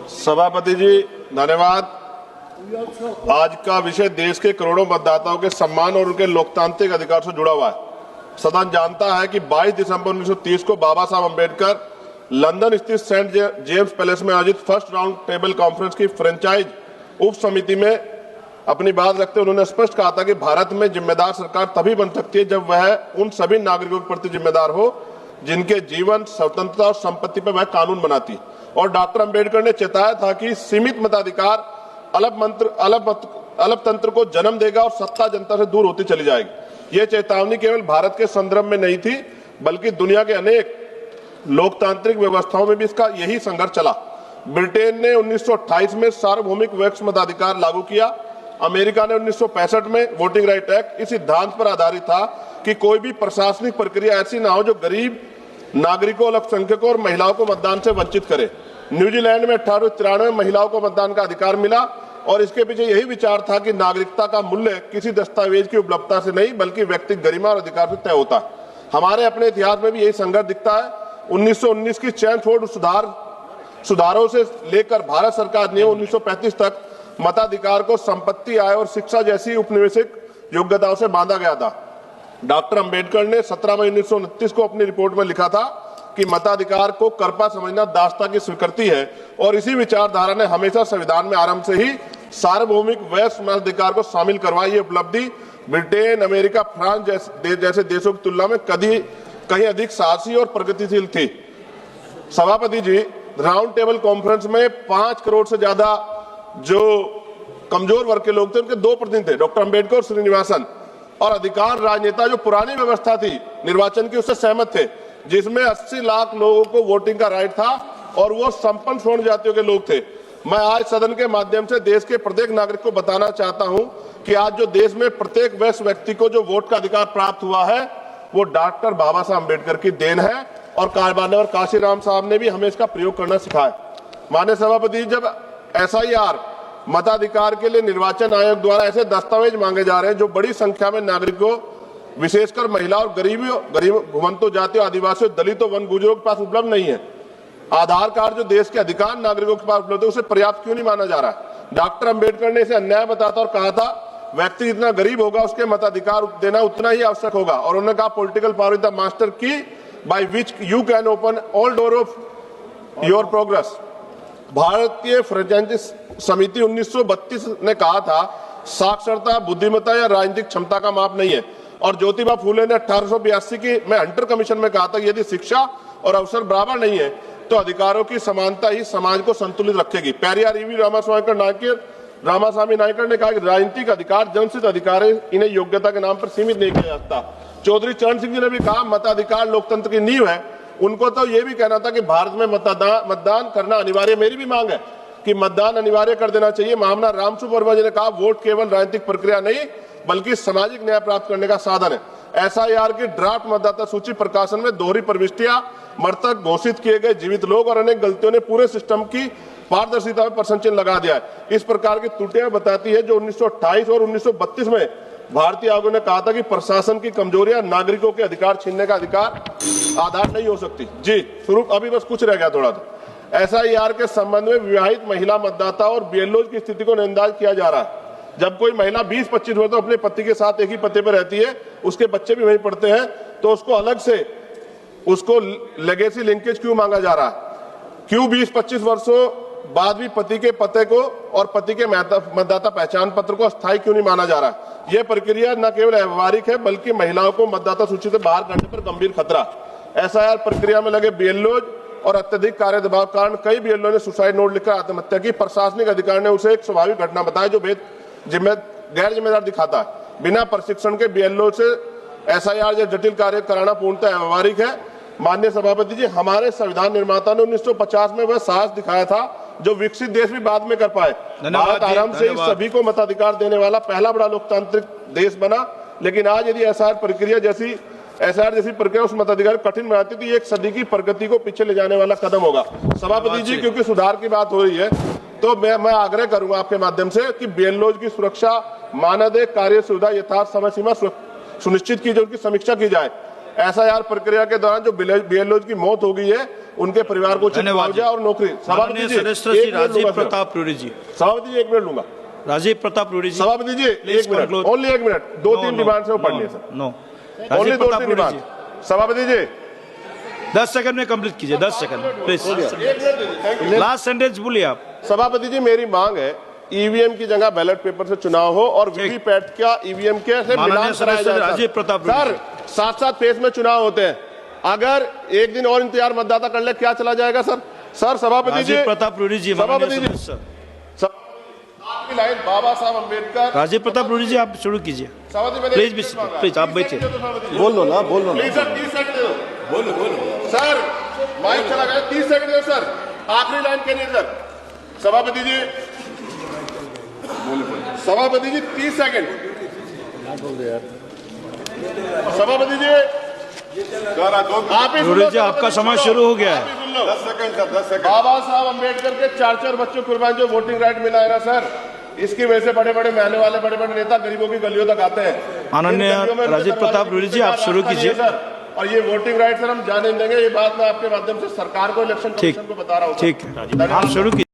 सभापति जी धन्यवाद। आज का विषय देश के करोड़ों मतदाताओं के सम्मान और उनके लोकतांत्रिक अधिकार से जुड़ा हुआ है। सदन जानता है कि 22 दिसंबर 1930 को बाबा साहब अम्बेडकर लंदन स्थित सेंट जेम्स पैलेस में आयोजित फर्स्ट राउंड टेबल कॉन्फ्रेंस की फ्रेंचाइज उप समिति में अपनी बात रखते हुए उन्होंने स्पष्ट कहा था कि भारत में जिम्मेदार सरकार तभी बन सकती है जब वह उन सभी नागरिकों के प्रति जिम्मेदार हो जिनके जीवन, स्वतंत्रता और संपत्ति पर वह कानून बनाती। और डॉक्टर अंबेडकर ने चेताया था कि सीमित मताधिकार अलग तंत्र को जन्म देगा और सत्ता जनता से दूर होती चली जाएगी। यह चेतावनी केवल भारत के संदर्भ में नहीं थी, बल्कि दुनिया के अनेक लोकतांत्रिक व्यवस्थाओं में भी इसका यही संघर्ष चला। ब्रिटेन ने 1928 में सार्वभौमिक वयस्क मताधिकार लागू किया। अमेरिका ने 1965 में वोटिंग राइट एक्ट इस सिद्धांत पर आधारित था कि कोई भी प्रशासनिक प्रक्रिया ऐसी ना हो जो गरीब नागरिकों, अल्पसंख्यकों और महिलाओं को मतदान से वंचित करे। न्यूजीलैंड में 1893 में महिलाओं को मतदान का अधिकार मिला और इसके पीछे यही विचार था कि नागरिकता का मूल्य किसी दस्तावेज की उपलब्धता से नहीं बल्कि व्यक्तिगत गरिमा और अधिकार से तय होता है। हमारे अपने इतिहास में भी यही संघर्ष दिखता है। 1919 की चैनफोर्ड सुधारों से लेकर भारत सरकार ने 1935 तक मताधिकार को संपत्ति, आय और शिक्षा जैसी उपनिवेशिक योग्यताओं से बांधा गया था। डॉक्टर अंबेडकर ने 17 मई 1929 को अपनी रिपोर्ट में लिखा था कि मताधिकार को कर्पा समझना दासता की स्वीकृति है और इसी विचारधारा ने हमेशा संविधान में आरंभ से ही सार्वभौमिक वयस्क मताधिकार को शामिल करवाई। ये उपलब्धि ब्रिटेन, अमेरिका, फ्रांस जैसे देशों की तुलना में कहीं अधिक साहसी और प्रगतिशील थी। सभापति जी, राउंड टेबल कॉन्फ्रेंस में 5 करोड़ से ज्यादा जो कमजोर वर्ग के लोग थे उनके 2 प्रतिनिधि थे, डॉक्टर अंबेडकर और श्रीनिवासन, और अधिकार राजनेता जो पुरानी व्यवस्था थी निर्वाचन की उससे सहमत थे, जिसमें 80 लाख लोगों को वोटिंग का राइट था और वो संपन्न स्वर्ण जातियों के लोग थे। मैं आज सदन के माध्यम से देश के प्रत्येक नागरिक को बताना चाहता हूं कि आज जो देश में प्रत्येक वयस्क व्यक्ति को जो वोट का अधिकार प्राप्त हुआ है वो डॉक्टर बाबा साहब अम्बेडकर की देन है और माननीय काशीराम साहब ने भी हमें इसका प्रयोग करना सिखाया। माननीय सभापति, जब SIR मताधिकार के लिए निर्वाचन आयोग द्वारा ऐसे दस्तावेज मांगे जा रहे हैं जो बड़ी संख्या में नागरिकों, विशेषकर महिला और गरीब घुमंतु जातियों, आदिवासियों, दलितों, वन गुजरों के पास उपलब्ध नहीं है। आधार कार्ड जो देश के अधिकांश नागरिकों के पास उपलब्ध है उसे पर्याप्त क्यों नहीं माना जा रहा है? डॉक्टर अंबेडकर ने इसे अन्याय बताता और कहा था व्यक्ति जितना गरीब होगा उसके मताधिकार देना उतना ही आवश्यक होगा। और उन्होंने कहा political power is the master key by which you can open all door of your progress. भारतीय फ्रेंचाइजी समिति 1932 ने कहा था साक्षरता, बुद्धिमत्ता या राजनीतिक क्षमता का माप नहीं है। और ज्योतिबा फूले ने 1882 की हंटर कमीशन में कहा था कि यदि शिक्षा और अवसर बराबर नहीं है तो अधिकारों की समानता ही समाज को संतुलित रखेगी। पेरियार ईवी रामास्वामी नायकर ने कहा कि राजनीतिक अधिकार जन्मसिद्ध अधिकार है, इन्हें योग्यता के नाम पर सीमित नहीं किया जा सकता। चौधरी चरण सिंह जी ने भी कहा मताधिकार लोकतंत्र की नींव है। उनको तो ये भी कहना था कि भारत में मतदान करना अनिवार्य। मेरी भी मांग है कि मतदान अनिवार्य कर देना चाहिए। महामना रामसु वर्मा जी ने कहा वोट केवल राजनीतिक प्रक्रिया नहीं बल्कि सामाजिक न्याय प्राप्त करने का साधन है। SIR की ड्राफ्ट मतदाता सूची प्रकाशन में दोहरी प्रविष्टियां, मृतक घोषित किए गए जीवित लोग और अनेक गलतियों ने पूरे सिस्टम की पारदर्शिता में प्रश्न चिन्ह लगा दिया है। इस प्रकार की त्रुटियां बताती है जो 1928 और 1932 में भारतीय आयोग ने कहा था कि प्रशासन की कमजोरियां नागरिकों के अधिकार छीनने का अधिकार आधार नहीं हो सकती। जी शुरू अभी बस कुछ रह गया थोड़ा सा। SIR के संबंध में विवाहित महिला मतदाता और BLOs की स्थिति को नजरअंदाज किया जा रहा है। जब कोई महिला 20-25 वर्ष तो अपने पति के साथ एक ही पते पर रहती है, उसके बच्चे भी वहीं पढ़ते हैं, तो उसको अलग से उसको लेगेसी लिंकेज क्यों मांगा जा रहा है? क्यों 20-25 वर्षों बाद भी पति के पते को और पति के मतदाता पहचान पत्र को अस्थायी क्यों नहीं माना जा रहा है? यह प्रक्रिया न केवल व्यवहारिक है बल्कि महिलाओं को मतदाता सूची से बाहर करने पर गंभीर खतरा। SIR प्रक्रिया में लगे BLOs और अत्यधिक कार्य दबाव के कारण कई BLO ने सुसाइड नोट लिखकर आत्महत्या की। प्रशासनिक अधिकारी ने उसे एक स्वाभाविक घटना बताया जो गैर जिम्मेदार दिखाता है। बिना प्रशिक्षण के BLO से SIR या जटिल कार्य कराना पूर्णतः व्यवहारिक है। माननीय सभापति जी, हमारे संविधान निर्माता ने 1950 में वह साहस दिखाया था जो विकसित देश भी बाद में कर पाए। भारत आरंभ से ही सभी को मताधिकार देने वाला पहला बड़ा लोकतांत्रिक देश बना, लेकिन आज यदि SIR जैसी प्रक्रिया उस मताधिकार कठिन बनाती थी, एक सदी की प्रगति को पीछे ले जाने वाला कदम होगा। सभापति जी, क्योंकि सुधार की बात हो रही है तो मैं आग्रह करूंगा आपके माध्यम से कि BLOs की सुरक्षा, मानदेय, कार्य सुविधा यथार्थ समय सीमा सुनिश्चित की जाए, उनकी समीक्षा की जाए। एसआईआर प्रक्रिया के दौरान जो बीएलओ की मौत हो गई है उनके परिवार को उचित मुआवजा और नौकरी। सभापति जी राजीव प्रताप रूडी जी, सभापति जी 1 मिनट लूंगा। राजीव प्रताप रूडी जी, सभापति ji 1 minute, only 1 minute, 2-3 demand से वो पढ़ लिए sir. No, only Rajiv Pratap 2-3 Rudy demand. जी, सभापति जी 10 सेकंड में कंप्लीट कीजिए, 10 सेकंड प्लीज, लास्ट सेंटेंस बोलिए आप। सभापति जी मेरी मांग है ईवीएम की जगह बैलेट पेपर से चुनाव हो और वीवीपैट का ईवीएम के से मिलान कराया जाए। राजीव प्रताप सर साथ फेज में चुनाव होते हैं, अगर एक दिन और इंतजार मतदाता कर ले क्या चला जाएगा सर? सर सभापति जी, राजीव प्रताप रूडी जी, सभापति जी आपकी लाइन बाबा साहब अम्बेडकर। राजीव प्रताप रूडी जी आप शुरू कीजिए प्लीज, प्लीज आप बैठिए, बोल लो ना, बोल लो ना। प्लीज सर 30 सेकंड दे दो। बोलो सर, माइक चला गया, 30 सेकंड दो सर, आखिरी लाइन के लिए सर। सभापति जी, सभापति जी 30 सेकंड। सभापति जी आप ही सुन लो, आपका समय शुरू हो गया है। 10 सेकंड सर, 10 सेकंड। बाबा साहब अम्बेडकर के 4 बच्चों कुर्बान जो वोटिंग राइट मिला है ना सर, इसकी वजह से बड़े बड़े महल वाले बड़े बड़े नेता गरीबों की गलियों तक आते हैं। माननीय राजीव प्रताप रूडी जी आप शुरू कीजिए सर। और ये वोटिंग राइट सर हम जाने देंगे, ये बात मैं आपके माध्यम से सरकार को, इलेक्शन कमीशन को बता रहा हूँ। ठीक है, आप शुरू कीजिए।